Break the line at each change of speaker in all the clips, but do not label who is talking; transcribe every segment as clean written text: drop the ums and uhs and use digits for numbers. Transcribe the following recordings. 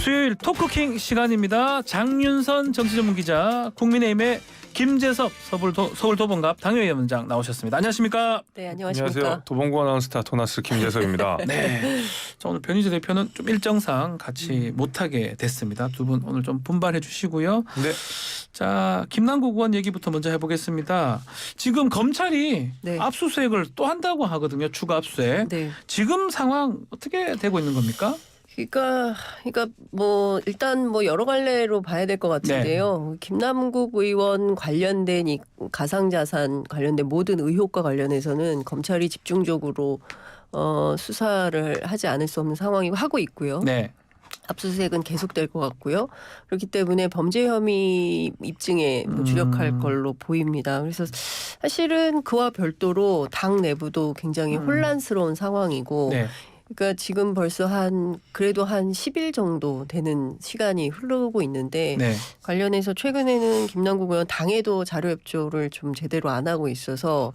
수요일 토크킹 시간입니다. 장윤선 정치전문기자, 국민의힘의 김재섭 서울도봉갑 당협위원장 나오셨습니다. 안녕하십니까?
네, 안녕하십니까?
안녕하세요. 도봉구 아나운스타 토나스 김재섭입니다.
네. 자, 오늘 변희재 대표는 좀 일정상 같이 못하게 됐습니다. 두 분 오늘 좀 분발해 주시고요.
네.
자, 김남국 의원 얘기부터 먼저 해보겠습니다. 지금 검찰이
네.
압수수색을 또 한다고 하거든요. 추가 압수수색.
네.
지금 상황 어떻게 되고 있는 겁니까?
그러니까 뭐 일단 뭐 여러 갈래로 봐야 될 것 같은데요. 김남국 의원 관련된 이 가상자산 관련된 모든 의혹과 관련해서는 검찰이 집중적으로 수사를 하지 않을 수 없는 상황이고 하고 있고요.
네.
압수수색은 계속될 것 같고요. 그렇기 때문에 범죄 혐의 입증에 주력할 걸로 보입니다. 그래서 사실은 그와 별도로 당 내부도 굉장히 혼란스러운 상황이고
네.
그러니까 지금 벌써 그래도 한 10일 정도 되는 시간이 흐르고 있는데
네.
관련해서 최근에는 김남국 의원 당에도 자료 협조를 좀 제대로 안 하고 있어서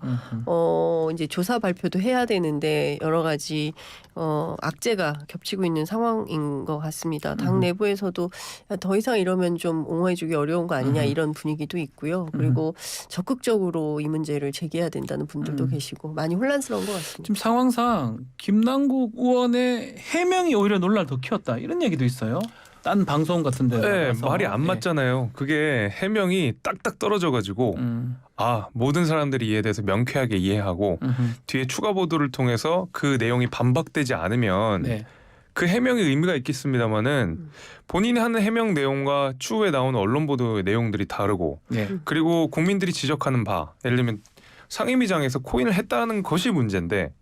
이제 조사 발표도 해야 되는데 여러 가지 악재가 겹치고 있는 상황인 것 같습니다. 당 내부에서도 더 이상 이러면 좀 옹호해주기 어려운 거 아니냐 이런 분위기도 있고요. 그리고 적극적으로 이 문제를 제기해야 된다는 분들도 계시고 많이 혼란스러운 것 같습니다.
지금 상황상 김남국 의원의 해명이 오히려 논란을 더 키웠다 이런 얘기도 있어요. 딴 방송 같은데.
네, 말이 안 맞잖아요. 그게 해명이 딱딱 떨어져가지고 모든 사람들이 이에 대해서 명쾌하게 이해하고 뒤에 추가 보도를 통해서 그 내용이 반박되지 않으면
네.
그 해명이 의미가 있겠습니다마는 본인이 하는 해명 내용과 추후에 나오는 언론 보도의 내용들이 다르고
네.
그리고 국민들이 지적하는 바 예를 들면 상임위장에서 코인을 했다는 것이 문제인데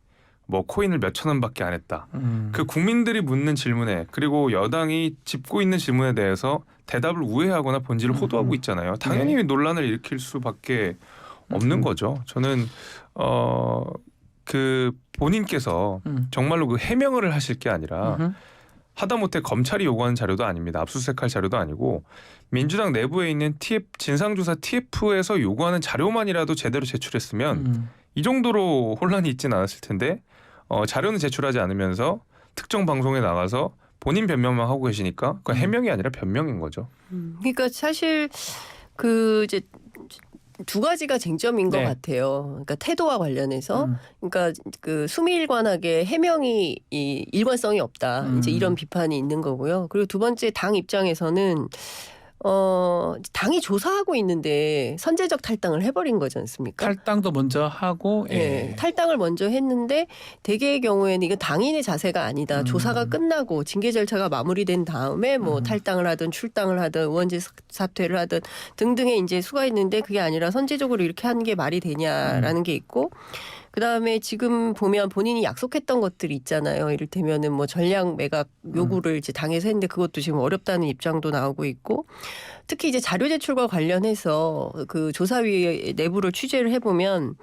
뭐 코인을 몇천 원밖에 안 했다. 그 국민들이 묻는 질문에 그리고 여당이 짚고 있는 질문에 대해서 대답을 우회하거나 본질을 호도하고 있잖아요. 당연히
네.
논란을 일으킬 수밖에 없는 거죠. 저는 그 본인께서 정말로 그 해명을 하실 게 아니라 하다못해 검찰이 요구하는 자료도 아닙니다. 압수수색할 자료도 아니고 민주당 내부에 있는 진상조사 TF에서 요구하는 자료만이라도 제대로 제출했으면 이 정도로 혼란이 있지는 않았을 텐데 자료는 제출하지 않으면서 특정 방송에 나가서 본인 변명만 하고 계시니까 그 해명이 아니라 변명인 거죠.
그러니까 사실 그 이제 두 가지가 쟁점인 것
네.
같아요. 그러니까 태도와 관련해서, 그러니까 그 수미일관하게 해명이 일관성이 없다. 이제 이런 비판이 있는 거고요. 그리고 두 번째 당 입장에서는 당이 조사하고 있는데 선제적 탈당을 해버린 거지 않습니까?
탈당도 먼저 하고
네, 탈당을 먼저 했는데 대개의 경우에는 이거 당인의 자세가 아니다. 조사가 끝나고 징계 절차가 마무리된 다음에 뭐 탈당을 하든 출당을 하든 의원직 사퇴를 하든 등등의 이제 수가 있는데 그게 아니라 선제적으로 이렇게 하는 게 말이 되냐라는 게 있고 그다음에 지금 보면 본인이 약속했던 것들이 있잖아요. 이를테면은 뭐 전략 매각 요구를 이제 당에서 했는데 그것도 지금 어렵다는 입장도 나오고 있고 특히 이제 자료 제출과 관련해서 그 조사위 내부를 취재를 해보면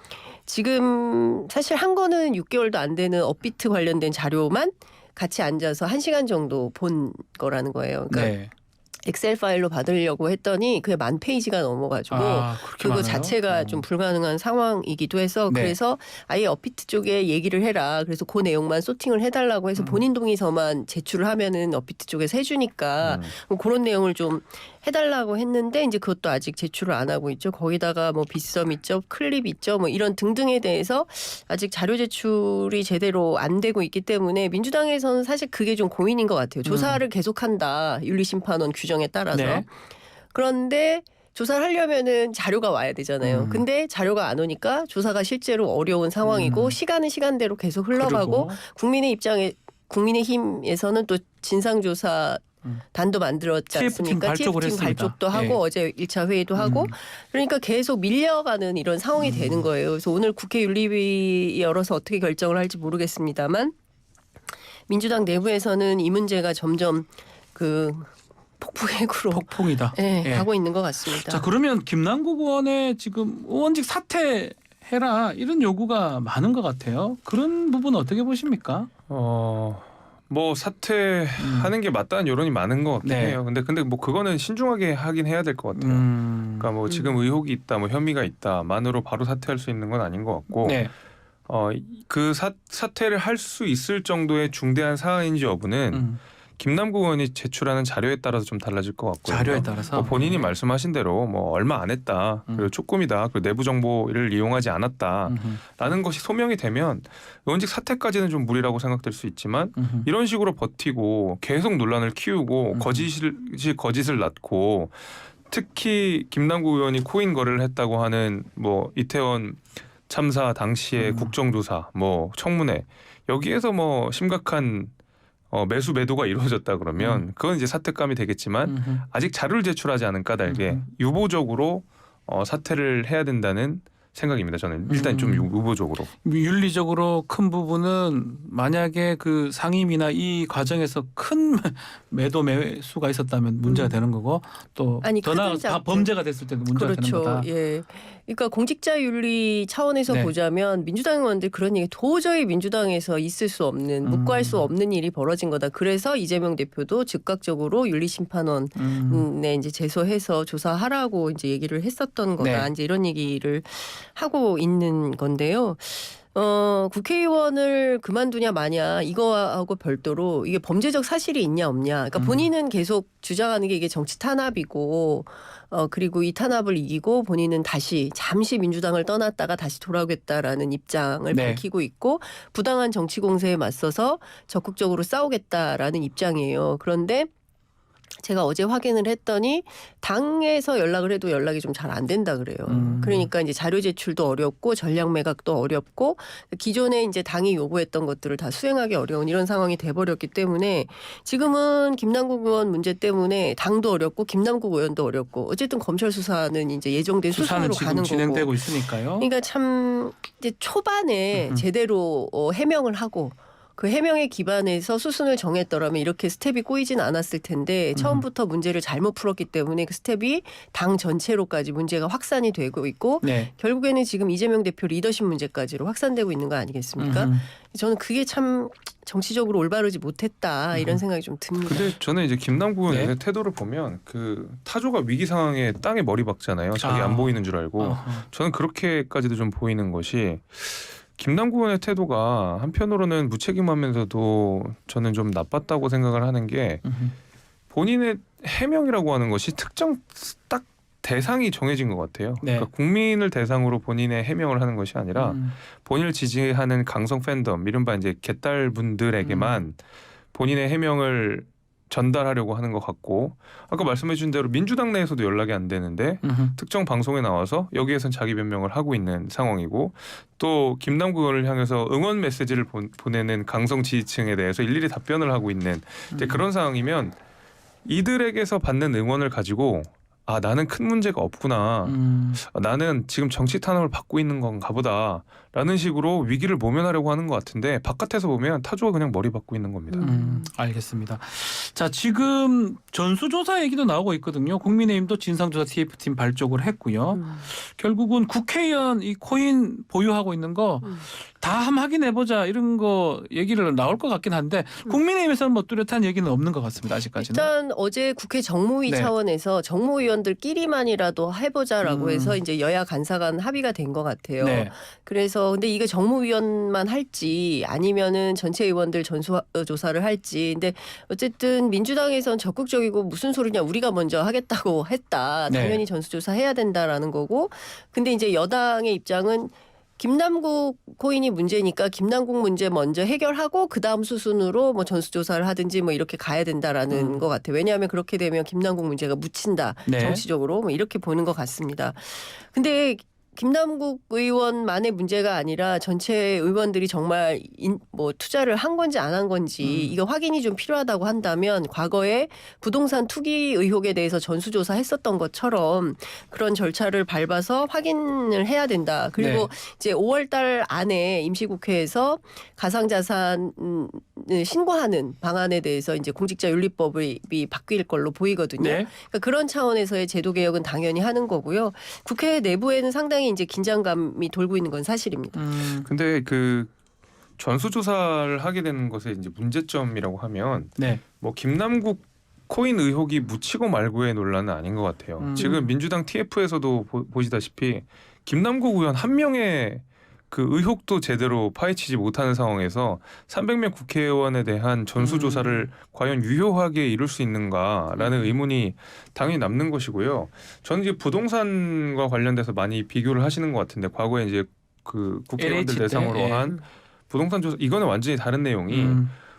지금 사실 한 거는 6개월도 안 되는 업비트 관련된 자료만 같이 앉아서 1시간 정도 본 거라는 거예요. 그러니까
네.
엑셀 파일로 받으려고 했더니 그게 10,000페이지가 넘어가지고
그렇게
그거
많아요?
자체가 좀 불가능한 상황이기도 해서
네.
그래서 아예 업비트 쪽에 얘기를 해라. 그래서 그 내용만 소팅을 해달라고 해서 본인 동의서만 제출을 하면은 업비트 쪽에서 해주니까 그런 내용을 좀 해달라고 했는데 이제 그것도 아직 제출을 안 하고 있죠. 거기다가 뭐 빗썸 있죠, 클립 있죠, 뭐 이런 등등에 대해서 아직 자료 제출이 제대로 안 되고 있기 때문에 민주당에서는 사실 그게 좀 고민인 것 같아요. 조사를 계속한다 윤리심판원 규정에 따라서.
네.
그런데 조사를 하려면은 자료가 와야 되잖아요. 근데 자료가 안 오니까 조사가 실제로 어려운 상황이고 시간은 시간대로 계속 흘러가고
그리고
국민의힘에서는 또 진상조사 단도 만들었지
TF팀
않습니까?
발족을
TF팀
했습니다.
발족도 하고
예.
어제 1차 회의도 하고 그러니까 계속 밀려가는 이런 상황이 되는 거예요. 그래서 오늘 국회 윤리위 열어서 어떻게 결정을 할지 모르겠습니다만 민주당 내부에서는 이 문제가 점점 그 폭풍액으로
폭풍이다. 예.
가고 있는 것 같습니다.
자, 그러면 김남국 의원의 지금 의원직 사퇴해라 이런 요구가 많은 것 같아요. 그런 부분 어떻게 보십니까?
뭐 사퇴하는 게 맞다는 여론이 많은 것 같긴
네.
해요. 근데 뭐 그거는 신중하게 하긴 해야 될 것 같아요. 그러니까 뭐 지금 의혹이 있다, 뭐 혐의가 있다만으로 바로 사퇴할 수 있는 건 아닌 것 같고,
네.
그 사퇴를 할 수 있을 정도의 중대한 사안인지 여부는 김남국 의원이 제출하는 자료에 따라서 좀 달라질 것 같고요.
자료에 따라서
뭐 본인이 말씀하신 대로 뭐 얼마 안 했다, 그리고 조금이다, 그리고 내부 정보를 이용하지 않았다라는 것이 소명이 되면 의원직 사퇴까지는 좀 무리라고 생각될 수 있지만 이런 식으로 버티고 계속 논란을 키우고 거짓을 낳고 특히 김남국 의원이 코인 거래를 했다고 하는 뭐 이태원 참사 당시의 국정조사, 뭐 청문회 여기에서 뭐 심각한 매수 매도가 이루어졌다 그러면 그건 이제 사퇴감이 되겠지만 아직 자료를 제출하지 않은 까닭에 유보적으로 사퇴를 해야 된다는 생각입니다. 저는 일단 좀 유보적으로.
윤리적으로 큰 부분은 만약에 그 상임이나 이 과정에서 큰 매수가 있었다면 문제가 되는 거고 또
아니,
더 나아가서 범죄가 됐을 때도 문제가 되는 거다.
예. 그러니까 공직자 윤리 차원에서
네.
보자면 민주당 의원들 그런 얘기 도저히 민주당에서 있을 수 없는 묵과할 수 없는 일이 벌어진 거다. 그래서 이재명 대표도 즉각적으로 윤리심판원에 이제 제소해서 조사하라고 이제 얘기를 했었던 거다.
네.
이제 이런 얘기를 하고 있는 건데요. 국회의원을 그만두냐 마냐 이거하고 별도로 이게 범죄적 사실이 있냐 없냐. 그러니까 본인은 계속 주장하는 게 이게 정치 탄압이고 그리고 이 탄압을 이기고 본인은 다시 잠시 민주당을 떠났다가 다시 돌아오겠다라는 입장을
네.
밝히고 있고 부당한 정치 공세에 맞서서 적극적으로 싸우겠다라는 입장이에요. 그런데 제가 어제 확인을 했더니 당에서 연락을 해도 연락이 좀 잘 안 된다 그래요. 그러니까 이제 자료 제출도 어렵고 전략 매각도 어렵고 기존에 이제 당이 요구했던 것들을 다 수행하기 어려운 이런 상황이 돼버렸기 때문에 지금은 김남국 의원 문제 때문에 당도 어렵고 김남국 의원도 어렵고 어쨌든 검찰 수사는 이제 예정된
수사는
수순으로
지금
가는
진행되고
거고.
있으니까요.
그러니까 참 이제 초반에 제대로 해명을 하고 그 해명에 기반해서 수순을 정했더라면 이렇게 스텝이 꼬이진 않았을 텐데 처음부터 문제를 잘못 풀었기 때문에 그 스텝이 당 전체로까지 문제가 확산이 되고 있고
네.
결국에는 지금 이재명 대표 리더십 문제까지로 확산되고 있는 거 아니겠습니까? 저는 그게 참 정치적으로 올바르지 못했다 이런 생각이 좀 듭니다.
근데 저는 이제 김남국 의원의
네.
태도를 보면 그 타조가 위기 상황에 땅에 머리 박잖아요. 자기 안 보이는 줄 알고. 저는 그렇게까지도 좀 보이는 것이 김남국 의원의 태도가 한편으로는 무책임하면서도 저는 좀 나빴다고 생각을 하는 게 본인의 해명이라고 하는 것이 특정 딱 대상이 정해진 것 같아요.
네.
그러니까 국민을 대상으로 본인의 해명을 하는 것이 아니라 본인을 지지하는 강성 팬덤, 이른바 이제 개딸분들에게만 본인의 해명을 전달하려고 하는 것 같고 아까 말씀해 주신 대로 민주당 내에서도 연락이 안 되는데 특정 방송에 나와서 여기에선 자기 변명을 하고 있는 상황이고 또 김남국 의원을 향해서 응원 메시지를 보내는 강성 지지층에 대해서 일일이 답변을 하고 있는 이제 그런 상황이면 이들에게서 받는 응원을 가지고 아 나는 큰 문제가 없구나. 나는 지금 정치 탄압을 받고 있는 건가 보다라는 식으로 위기를 모면하려고 하는 것 같은데 바깥에서 보면 타조가 그냥 머리 박고 있는 겁니다.
알겠습니다. 자 지금 전수조사 얘기도 나오고 있거든요. 국민의힘도 진상조사 TF팀 발족을 했고요. 결국은 국회의원 이 코인 보유하고 있는 거 다 한번 확인해보자 이런 거 얘기를 나올 것 같긴 한데 국민의힘에서는 뭐 뚜렷한 얘기는 없는 것 같습니다. 아직까지는.
일단 어제 국회 정무위
네.
차원에서 정무위원들끼리만이라도 해보자라고 해서 이제 여야 간사 간 합의가 된 것 같아요.
네.
그래서 근데 이게 정무위원만 할지 아니면은 전체 의원들 전수조사를 할지. 근데 어쨌든 민주당에선 적극적이고 무슨 소리냐 우리가 먼저 하겠다고 했다.
네.
당연히 전수조사 해야 된다라는 거고. 근데 이제 여당의 입장은 김남국 코인이 문제니까 김남국 문제 먼저 해결하고 그 다음 수순으로 뭐 전수조사를 하든지 뭐 이렇게 가야 된다라는 것 같아요. 왜냐하면 그렇게 되면 김남국 문제가 묻힌다.
네.
정치적으로 뭐 이렇게 보는 것 같습니다. 근데 김남국 의원만의 문제가 아니라 전체 의원들이 정말 뭐 투자를 한 건지 안 한 건지 이거 확인이 좀 필요하다고 한다면 과거에 부동산 투기 의혹에 대해서 전수조사했었던 것처럼 그런 절차를 밟아서 확인을 해야 된다. 그리고
네.
이제 5월 달 안에 임시국회에서 가상자산 신고하는 방안에 대해서 이제 공직자윤리법이 바뀔 걸로 보이거든요.
네.
그러니까 그런 차원에서의 제도 개혁은 당연히 하는 거고요. 국회 내부에는 상당히 이제 긴장감이 돌고 있는 건 사실입니다.
근데 그 전수조사를 하게 되는 것의 이제 문제점이라고 하면
네.
뭐 김남국 코인 의혹이 묻히고 말고의 논란은 아닌 것 같아요. 지금 민주당 TF에서도 보시다시피 김남국 의원 한 명의 그 의혹도 제대로 파헤치지 못하는 상황에서 300명 국회의원에 대한 전수조사를 과연 유효하게 이룰 수 있는가라는 의문이 당연히 남는 것이고요. 저는 이제 부동산과 관련돼서 많이 비교를 하시는 것 같은데 과거에 이제 그 국회의원들
LH 때,
대상으로
예.
한 부동산 조사 이거는 완전히 다른 내용이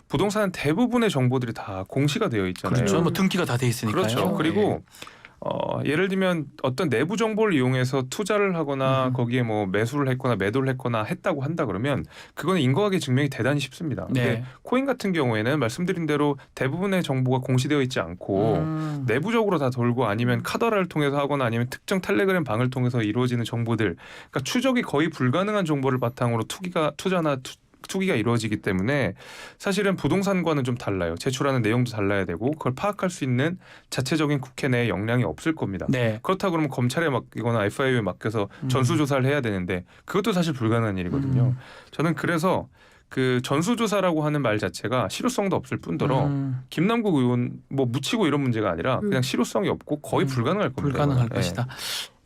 부동산 대부분의 정보들이 다 공시가 되어 있잖아요.
그렇죠. 뭐 등기가 다 돼 있으니까요.
그렇죠. 그리고 예를 들면 어떤 내부 정보를 이용해서 투자를 하거나 거기에 뭐 매수를 했거나 매도를 했거나 했다고 한다 그러면 그거는 인과관계 증명이 대단히 쉽습니다.
네.
근데 코인 같은 경우에는 말씀드린 대로 대부분의 정보가 공시되어 있지 않고 내부적으로 다 돌고 아니면 카더라를 통해서 하거나 아니면 특정 텔레그램 방을 통해서 이루어지는 정보들, 그러니까 추적이 거의 불가능한 정보를 바탕으로 투자나 투기가 이루어지기 때문에 사실은 부동산과는 좀 달라요. 제출하는 내용도 달라야 되고 그걸 파악할 수 있는 자체적인 국회 내에 역량이 없을 겁니다.
네.
그렇다 그러면 검찰에 맡기거나 FIU에 맡겨서 전수조사를 해야 되는데 그것도 사실 불가능한 일이거든요. 저는 그래서 그 전수조사라고 하는 말 자체가 실효성도 없을 뿐더러 김남국 의원 뭐 묻히고 이런 문제가 아니라 그냥 실효성이 없고 거의 불가능할 겁니다.
불가능할
네.
것이다.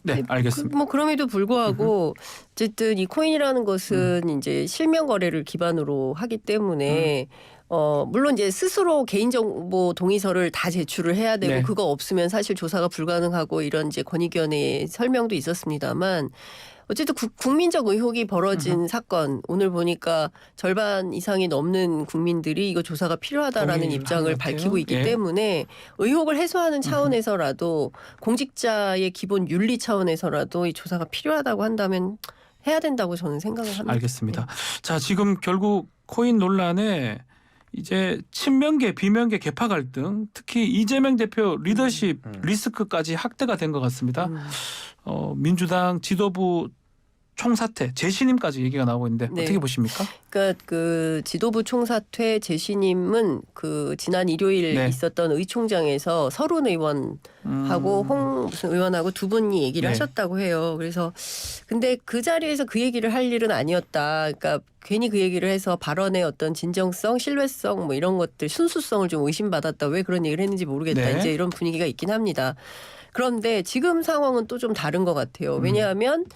네, 알겠습니다.
뭐 그럼에도 불구하고 어쨌든 이 코인이라는 것은 이제 실명 거래를 기반으로 하기 때문에 물론 이제 스스로 개인정보 동의서를 다 제출을 해야 되고
네.
그거 없으면 사실 조사가 불가능하고 이런 이제 권익위원회의 설명도 있었습니다만 어쨌든 국민적 의혹이 벌어진 사건 오늘 보니까 절반 이상이 넘는 국민들이 이거 조사가 필요하다라는
동의를
입장을
하는 것 같아요.
밝히고 있기
예.
때문에 의혹을 해소하는 차원에서라도 공직자의 기본 윤리 차원에서라도 이 조사가 필요하다고 한다면 해야 된다고 저는 생각을 합니다.
알겠습니다. 자, 지금 결국 코인 논란에 이제 친명계, 비명계 개파 갈등, 특히 이재명 대표 리더십 리스크까지 확대가 된 것 같습니다. 민주당 지도부 총사퇴, 재신임까지 얘기가 나오고 있는데
네.
어떻게 보십니까?
그러니까 그 지도부 총사퇴 재신임은 그 지난 일요일
네.
있었던 의총장에서 서른 의원하고 홍 무슨 의원하고 두 분이 얘기를
네.
하셨다고 해요. 그래서 근데 그 자리에서 그 얘기를 할 일은 아니었다. 그러니까 괜히 그 얘기를 해서 발언의 어떤 진정성, 신뢰성 뭐 이런 것들 순수성을 좀 의심받았다. 왜 그런 얘기를 했는지 모르겠다.
네.
이제 이런 분위기가 있긴 합니다. 그런데 지금 상황은 또 좀 다른 것 같아요. 왜냐하면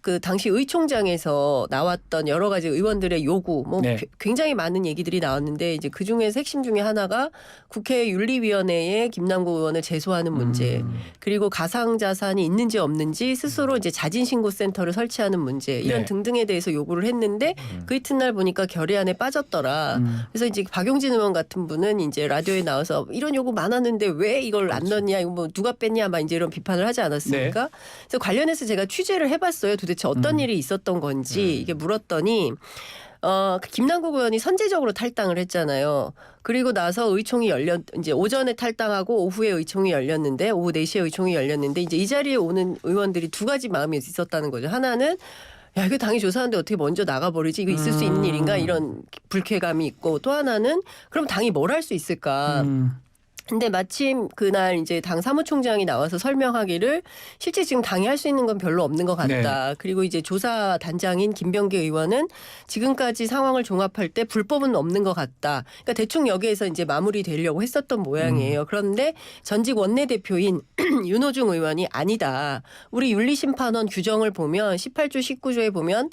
그 당시 의총장에서 나왔던 여러 가지 의원들의 요구, 뭐
네.
굉장히 많은 얘기들이 나왔는데 이제 그 중에서 핵심 중에 하나가 국회 윤리위원회에 김남국 의원을 제소하는 문제, 그리고 가상자산이 있는지 없는지 스스로 이제 자진신고센터를 설치하는 문제 이런
네.
등등에 대해서 요구를 했는데 그 이튿날 보니까 결의안에 빠졌더라. 그래서 이제 박용진 의원 같은 분은 이제 라디오에 나와서 이런 요구 많았는데 왜 이걸 안 넣었냐, 이거 뭐 누가 뺐냐, 막 이제 이런 비판을 하지 않았습니까?
네.
그래서 관련해서 제가 취재를 해봤어요. 도대체 어떤 일이 있었던 건지 이게 물었더니 김남국 의원이 선제적으로 탈당을 했잖아요. 그리고 나서 의총이 이제 오전에 탈당하고 오후에 의총이 열렸는데 오후 4시에 의총이 열렸는데 이제 이 자리에 오는 의원들이 두 가지 마음이 있었다는 거죠. 하나는 야, 이거 당이 조사하는데 어떻게 먼저 나가버리지? 이거 있을 수 있는 일인가? 이런 불쾌감이 있고 또 하나는 그럼 당이 뭘 할 수 있을까? 근데 마침 그날 이제 당 사무총장이 나와서 설명하기를 실제 지금 당이 할 수 있는 건 별로 없는 것 같다.
네.
그리고 이제 조사 단장인 김병기 의원은 지금까지 상황을 종합할 때 불법은 없는 것 같다. 그러니까 대충 여기에서 이제 마무리되려고 했었던 모양이에요. 그런데 전직 원내대표인 윤호중 의원이 아니다. 우리 윤리심판원 규정을 보면 18조 19조에 보면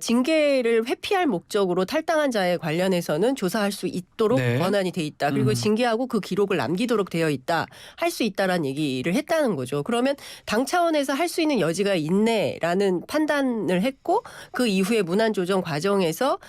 징계를 회피할 목적으로 탈당한 자에 관련해서는 조사할 수 있도록
네.
권한이 돼 있다. 그리고 징계하고 그 기록을 남기도록 되어 있다. 할 수 있다라는 얘기를 했다는 거죠. 그러면 당 차원에서 할 수 있는 여지가 있네라는 판단을 했고 그 이후에 문안조정 과정에서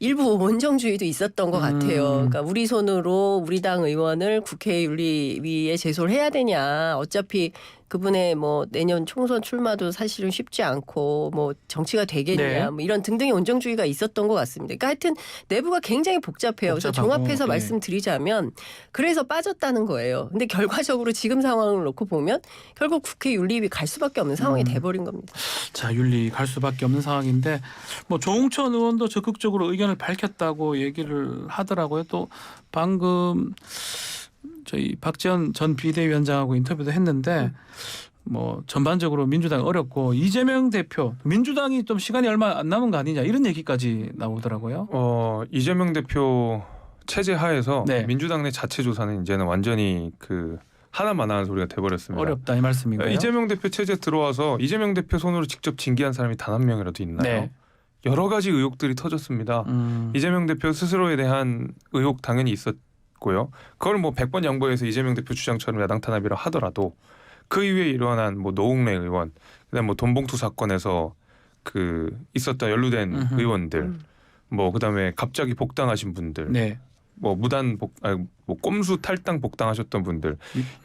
일부 원정주의도 있었던 것 같아요. 그러니까 우리 손으로 우리 당 의원을 국회 윤리위에 제소를 해야 되냐. 어차피 그분의 뭐 내년 총선 출마도 사실은 쉽지 않고 뭐 정치가 되겠냐.
네.
뭐 이런 등등의 원정주의가 있었던 것 같습니다. 그러니까 하여튼 내부가 굉장히 복잡해요. 그래서
복잡하고,
종합해서
네.
말씀드리자면 그래서 빠졌다는 거예요. 근데 결과적으로 지금 상황을 놓고 보면 결국 국회 윤리위 갈 수밖에 없는 상황이 돼버린 겁니다.
자, 윤리 갈 수밖에 없는 상황인데 뭐 조홍천 의원도 적극적으로 의견을 밝혔다고 얘기를 하더라고요. 또 방금 저희 박지원 전 비대위원장하고 인터뷰도 했는데 뭐 전반적으로 민주당이 어렵고 이재명 대표 민주당이 좀 시간이 얼마 안 남은 거 아니냐 이런 얘기까지 나오더라고요.
이재명 대표 체제 하에서
네.
민주당 내 자체 조사는 이제는 완전히 그 하나만 하는 소리가 돼버렸습니다.
어렵다 이 말씀인가요?
이재명 대표 체제 들어와서 이재명 대표 손으로 직접 징계한 사람이 단 한 명이라도 있나요?
네.
여러 가지 의혹들이 터졌습니다. 이재명 대표 스스로에 대한 의혹 당연히 있었고요. 그걸 뭐 100번 양보해서 이재명 대표 주장처럼 야당 탄압이라 하더라도 그 이후에 일어난 뭐 노웅래 의원, 그다음 뭐 돈봉투 사건에서 그 있었던 연루된 의원들, 뭐 그다음에 갑자기 복당하신 분들,
네.
뭐 무단 뭐 꼼수 탈당 복당하셨던 분들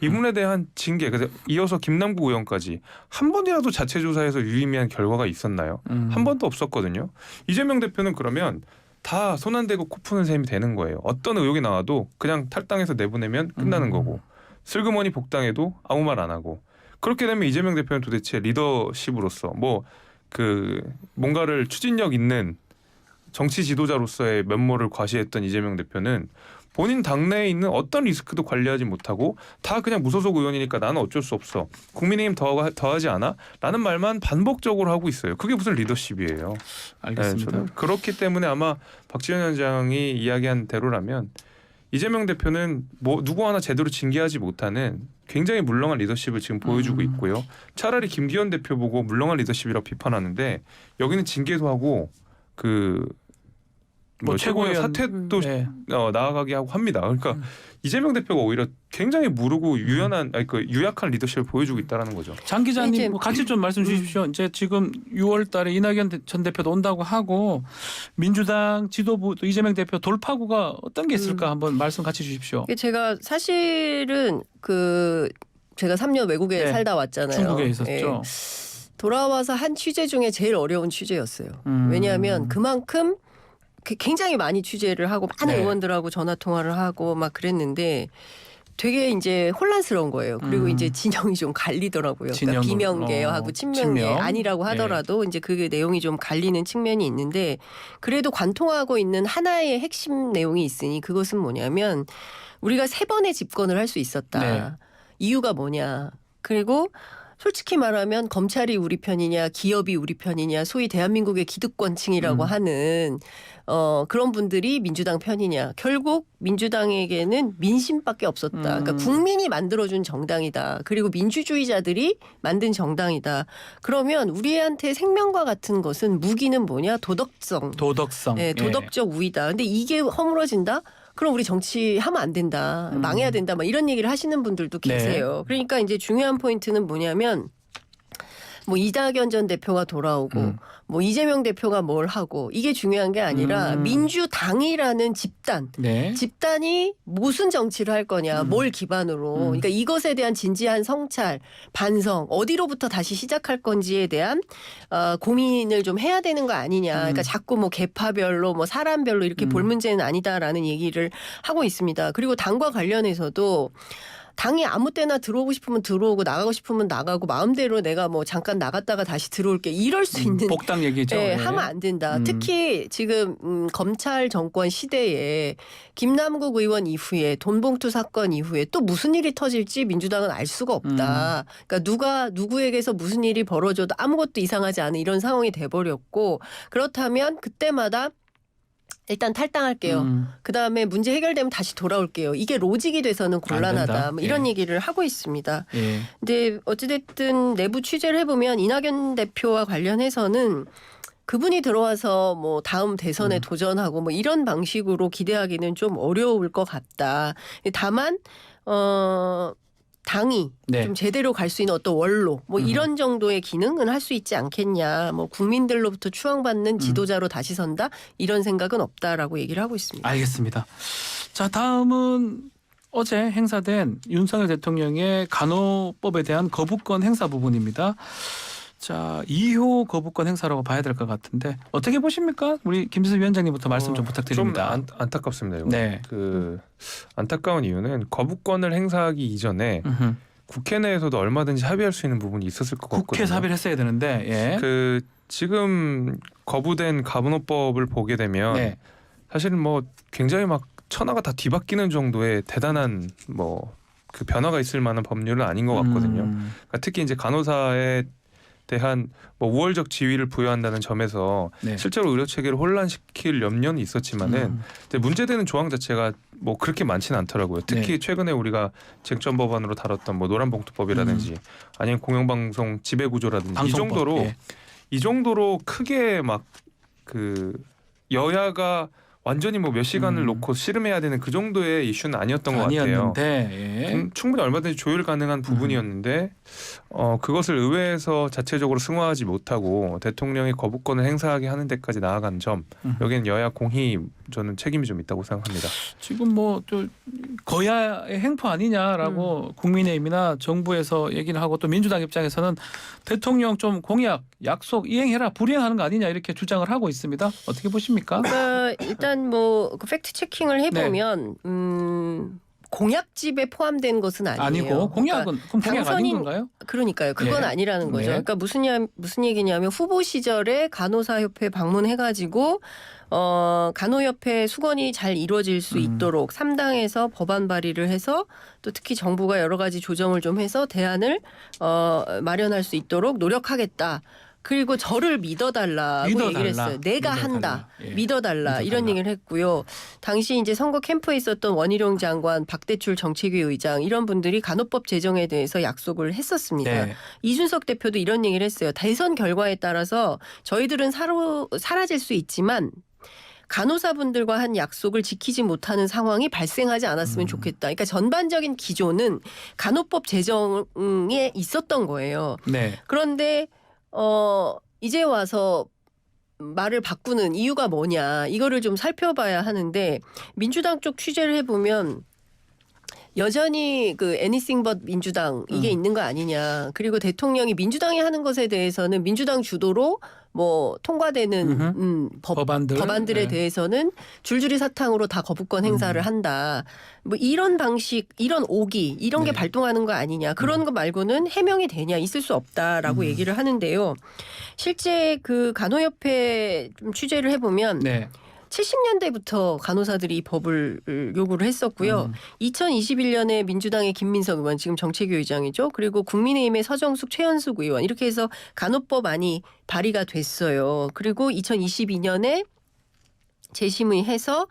이분에 대한 징계, 그래서 이어서 김남국 의원까지 한 번이라도 자체 조사에서 유의미한 결과가 있었나요? 한 번도 없었거든요. 이재명 대표는 그러면 다 손 안 대고 코 푸는 셈이 되는 거예요. 어떤 의혹이 나와도 그냥 탈당해서 내보내면 끝나는 거고, 슬그머니 복당해도 아무 말 안 하고, 그렇게 되면 이재명 대표는 도대체 리더십으로서 뭐 그 뭔가를 추진력 있는 정치 지도자로서의 면모를 과시했던 이재명 대표는 본인 당내에 있는 어떤 리스크도 관리하지 못하고 다 그냥 무소속 의원이니까 나는 어쩔 수 없어, 국민의힘 더하지 않아? 라는 말만 반복적으로 하고 있어요. 그게 무슨 리더십이에요.
알겠습니다.
저는 그렇기 때문에 아마 박지원 위원장이 이야기한 대로라면 이재명 대표는 뭐 누구 하나 제대로 징계하지 못하는 굉장히 물렁한 리더십을 지금 보여주고 있고요. 차라리 김기현 대표 보고 물렁한 리더십이라고 비판하는데 여기는 징계도 하고 그 뭐 최고의
최고위원,
사퇴도
네.
나아가게 하고 합니다. 그러니까 이재명 대표가 오히려 굉장히 무르고 유약한 리더십을 보여주고 있다는 거죠.
장 기자님 뭐 같이 좀 말씀 주십시오. 이제 지금 6월달에 이낙연 전 대표도 온다고 하고 민주당 지도부 또 이재명 대표 돌파구가 어떤 게 있을까 한번 말씀 같이 주십시오.
제가 사실은 제가 3년 외국에
네.
살다 왔잖아요.
중국에 있었죠.
예. 돌아와서 한 취재 중에 제일 어려운 취재였어요. 왜냐하면 그만큼 굉장히 많이 취재를 하고 많은
네.
의원들하고 전화 통화를 하고 막 그랬는데 되게 이제 혼란스러운 거예요. 그리고 이제 진영이 좀 갈리더라고요. 그러니까 비명계하고 친명계
친명.
아니라고 하더라도 이제 그게 내용이 좀 갈리는 측면이 있는데, 그래도 관통하고 있는 하나의 핵심 내용이 있으니 그것은 뭐냐면 우리가 3번의 집권을 할 수 있었다.
네.
이유가 뭐냐. 그리고 솔직히 말하면 검찰이 우리 편이냐 기업이 우리 편이냐, 소위 대한민국의 기득권층이라고 하는 그런 분들이 민주당 편이냐. 결국 민주당에게는 민심밖에 없었다. 그러니까 국민이 만들어준 정당이다. 그리고 민주주의자들이 만든 정당이다. 그러면 우리한테 생명과 같은 것은 무기는 뭐냐? 도덕성. 네, 도덕적 우위다. 근데 이게 허물어진다? 그럼 우리 정치하면 안 된다. 망해야 된다. 막 이런 얘기를 하시는 분들도 계세요.
네.
그러니까 이제 중요한 포인트는 뭐냐면 뭐 이낙연 전 대표가 돌아오고 뭐 이재명 대표가 뭘 하고 이게 중요한 게 아니라 민주당이라는 집단.
네.
집단이 무슨 정치를 할 거냐, 뭘 기반으로. 그러니까 이것에 대한 진지한 성찰, 반성, 어디로부터 다시 시작할 건지에 대한 고민을 좀 해야 되는 거 아니냐. 그러니까 자꾸 뭐 계파별로 뭐 사람별로 이렇게 볼 문제는 아니다라는 얘기를 하고 있습니다. 그리고 당과 관련해서도 당이 아무 때나 들어오고 싶으면 들어오고 나가고 싶으면 나가고 마음대로 내가 뭐 잠깐 나갔다가 다시 들어올게 이럴 수 있는
복당 얘기죠.
네,
네.
하면 안 된다. 특히 지금 검찰 정권 시대에 김남국 의원 이후에 돈봉투 사건 이후에 또 무슨 일이 터질지 민주당은 알 수가 없다. 그러니까 누가 누구에게서 무슨 일이 벌어져도 아무것도 이상하지 않은 이런 상황이 돼버렸고, 그렇다면 그때마다 일단 탈당할게요. 그다음에 문제 해결되면 다시 돌아올게요. 이게 로직이 돼서는 곤란하다. 뭐 이런 얘기를 하고 있습니다.
예.
근데 어찌됐든 내부 취재를 해보면 이낙연 대표와 관련해서는 그분이 들어와서 뭐 다음 대선에 도전하고 뭐 이런 방식으로 기대하기는 좀 어려울 것 같다. 다만 당이
네.
좀 제대로 갈 수 있는 어떤 원로 뭐 이런 정도의 기능은 할 수 있지 않겠냐. 뭐 국민들로부터 추앙받는 지도자로 다시 선다 이런 생각은 없다라고 얘기를 하고 있습니다.
알겠습니다. 자, 다음은 어제 행사된 윤석열 대통령의 간호법에 대한 거부권 행사 부분입니다. 자, 2호 거부권 행사라고 봐야 될 것 같은데 어떻게 보십니까? 우리 김지수 위원장님부터 말씀 좀 부탁드립니다.
좀 안타깝습니다. 이거.
네.
그 안타까운 이유는 거부권을 행사하기 이전에 국회 내에서도 얼마든지 합의할 수 있는 부분이 있었을 것 같거든요.
국회에서 합의를 했어야 되는데 예.
그 지금 거부된 간호법을 보게 되면
네.
사실은 뭐 굉장히 막 천하가 다 뒤바뀌는 정도의 대단한 뭐 그 변화가 있을 만한 법률은 아닌 것 같거든요. 그러니까 특히 이제 간호사의 대한 뭐 우월적 지위를 부여한다는 점에서
네.
실제로 의료 체계를 혼란시킬 염려는 있었지만은 근데 문제되는 조항 자체가 뭐 그렇게 많지는 않더라고요. 특히
네.
최근에 우리가 쟁점 법안으로 다뤘던 뭐 노란봉투법이라든지 아니면 공영방송 지배구조라든지
방송법,
이 정도로
예.
이 정도로 크게 막 그 여야가 완전히 뭐 몇 시간을 놓고 씨름해야 되는 그 정도의 이슈는 아니었던 것 같아요.
아니었는데 예.
충분히 얼마든지 조율 가능한 부분이었는데 그것을 의회에서 자체적으로 승화하지 못하고 대통령이 거부권을 행사하게 하는 데까지 나아간 점 여기는 여야 공히 저는 책임이 좀 있다고 생각합니다.
지금 뭐 또 거야의 행포 아니냐라고 국민의힘이나 정부에서 얘기를 하고 또 민주당 입장에서는 대통령 좀 공약, 약속 이행해라 불이행하는 거 아니냐 이렇게 주장을 하고 있습니다. 어떻게 보십니까?
그러니까 일단 뭐 팩트 체킹을 해보면
네.
공약집에 포함된 것은 아니에요.
아니고 공약은 그럼 공약 아닌 건가요?
그러니까요. 그건
네.
아니라는 거죠.
네.
그러니까 무슨 얘기냐면 후보 시절에 간호사협회 방문해가지고 간호협회 수건이 잘 이루어질 수 있도록 3당에서 법안 발의를 해서 또 특히 정부가 여러 가지 조정을 좀 해서 대안을 마련할 수 있도록 노력하겠다. 그리고 저를 믿어달라고 얘기를 했어요. 내가 한다.
예.
믿어달라. 이런 얘기를 했고요. 당시 이제 선거 캠프에 있었던 원희룡 장관, 박대출 정책위 의장 이런 분들이 간호법 제정에 대해서 약속을 했었습니다.
네.
이준석 대표도 이런 얘기를 했어요. 대선 결과에 따라서 저희들은 사라질 수 있지만 간호사분들과 한 약속을 지키지 못하는 상황이 발생하지 않았으면 좋겠다. 그러니까 전반적인 기조는 간호법 제정에 있었던 거예요.
네.
그런데 이제 와서 말을 바꾸는 이유가 뭐냐 이거를 좀 살펴봐야 하는데 민주당 쪽 취재를 해보면 여전히 그 anything but 민주당 이게 있는 거 아니냐. 그리고 대통령이 민주당이 하는 것에 대해서는 민주당 주도로 뭐 통과되는 법안들에
네.
대해서는 줄줄이 사탕으로 다 거부권 행사를 한다. 뭐 이런 방식, 이런 오기 이런 게
네.
발동하는 거 아니냐. 그런 거 말고는 해명이 되냐 있을 수 없다라고 얘기를 하는데요. 실제 그 간호협회 좀 취재를 해보면
네.
70년대부터 간호사들이 이 법을 요구를 했었고요. 2021년에 민주당의 김민석 의원 지금 정책위 의장이죠. 그리고 국민의힘의 서정숙 최현숙 의원 이렇게 해서 간호법안이 발의가 됐어요. 그리고 2022년에 재심의해서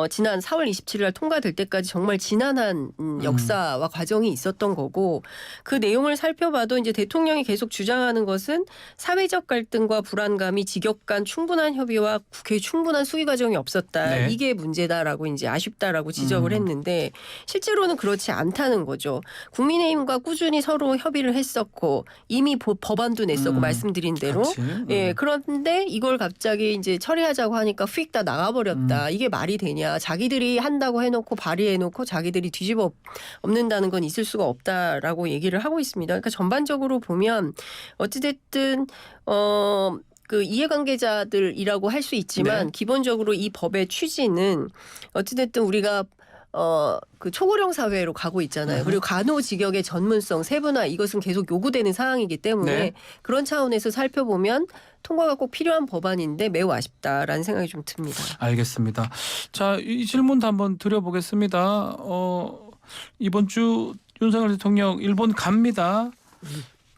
지난 4월 27일 날 통과될 때까지 정말 지난한 역사와 과정이 있었던 거고 그 내용을 살펴봐도 이제 대통령이 계속 주장하는 것은 사회적 갈등과 불안감이 직역간 충분한 협의와 국회에 충분한 수기 과정이 없었다.
네.
이게 문제다라고 이제 아쉽다라고 지적을 했는데 실제로는 그렇지 않다는 거죠. 국민의힘과 꾸준히 서로 협의를 했었고 이미 법안도 냈었고 말씀드린 대로
같이.
예, 그런데 이걸 갑자기 이제 처리하자고 하니까 휙 다 나가버렸다. 이게 말이 되냐. 자기들이 한다고 해놓고 발의해놓고 자기들이 뒤집어 엎는다는 건 있을 수가 없다라고 얘기를 하고 있습니다. 그러니까 전반적으로 보면 어찌됐든 그 이해관계자들이라고 할 수 있지만
네.
기본적으로 이 법의 취지는 어찌됐든 우리가 그 초고령 사회로 가고 있잖아요. 그리고 간호직역의 전문성, 세분화 이것은 계속 요구되는 사항이기 때문에
네.
그런 차원에서 살펴보면 통과가 꼭 필요한 법안인데 매우 아쉽다라는 생각이 좀 듭니다.
알겠습니다. 자, 이 질문도 한번 드려보겠습니다. 이번 주 윤석열 대통령 일본 갑니다.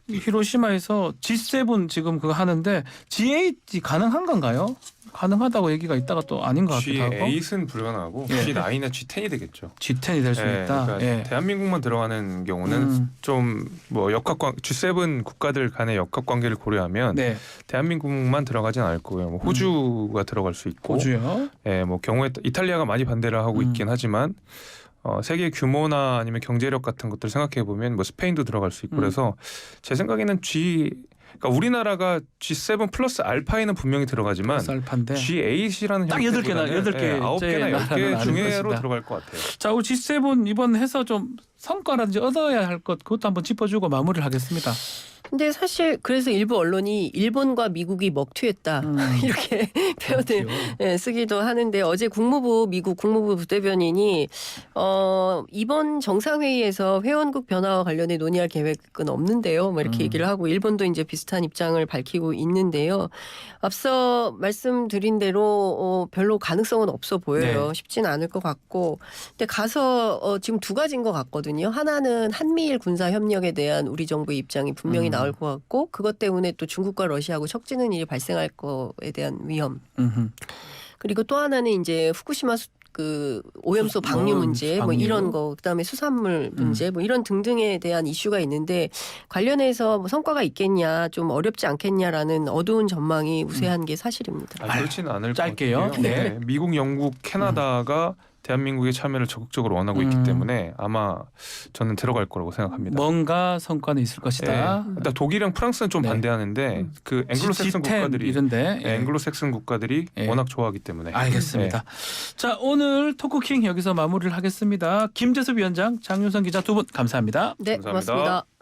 히로시마에서 G7 지금 그거 하는데 G8이 가능한 건가요? 가능하다고 얘기가 있다가 또 아닌 것 같기도 하고.
G8은 불가능하고
예.
G9이나 G10이 되겠죠.
G10이 될 수
예,
있다.
그러니까
예.
대한민국만 들어가는 경우는 좀 뭐 G7 국가들 간의 역학 관계를 고려하면
네.
대한민국만 들어가진 않을 거고요. 뭐 호주가 들어갈 수 있고,
호주요.
예, 뭐 경우에 이탈리아가 많이 반대를 하고 있긴 하지만 세계 규모나 아니면 경제력 같은 것들 생각해 보면 뭐 스페인도 들어갈 수 있고 그래서 제 생각에는 그러니까 우리나라가 G7 플러스 알파에는 분명히 들어가지만
쌀판데.
G8이라는
딱 8개나 8개
9개나 10개 중에로 들어갈 것 같아요.
자, 우리 G7 이번 해서 좀 성과라든지 얻어야 할 것 그것도 한번 짚어주고 마무리를 하겠습니다.
근데 사실 그래서 일부 언론이 일본과 미국이 먹튀했다 이렇게 표현을 쓰기도 하는데 어제 미국 국무부 부대변인이 이번 정상회의에서 회원국 변화와 관련해 논의할 계획은 없는데요. 뭐 이렇게 얘기를 하고 일본도 이제 비슷한 입장을 밝히고 있는데요. 앞서 말씀드린 대로 별로 가능성은 없어 보여요.
네.
쉽지는 않을 것 같고 근데 가서 지금 두 가지인 것 같거든요. 하나는 한미일 군사 협력에 대한 우리 정부의 입장이 분명히 나올 것 같고 그것 때문에 또 중국과 러시아하고 척지는 일이 발생할 거에 대한 위험. 그리고 또 하나는 이제 후쿠시마 그 오염수 방류 문제 뭐 이런 거 그다음에 수산물 문제 뭐 이런 등등에 대한 이슈가 있는데 관련해서 뭐 성과가 있겠냐 좀 어렵지 않겠냐라는 어두운 전망이 우세한 게 사실입니다.
그렇지는 않을
짧게요.
것 같아요.
네.
미국, 영국, 캐나다가 대한민국의 참여를 적극적으로 원하고 있기 때문에 아마 저는 들어갈 거라고 생각합니다.
뭔가 성과는 있을 것이다.
네. 일단 독일이랑 프랑스는 좀
네.
반대하는데 그 앵글로색슨
G10
국가들이
이런데
앵글로색슨 국가들이
예.
워낙 좋아하기 때문에.
알겠습니다. 자, 오늘 토크킹 여기서 마무리를 하겠습니다. 김재섭 위원장, 장윤선 기자 두 분 감사합니다.
네,
감사합니다.
고맙습니다.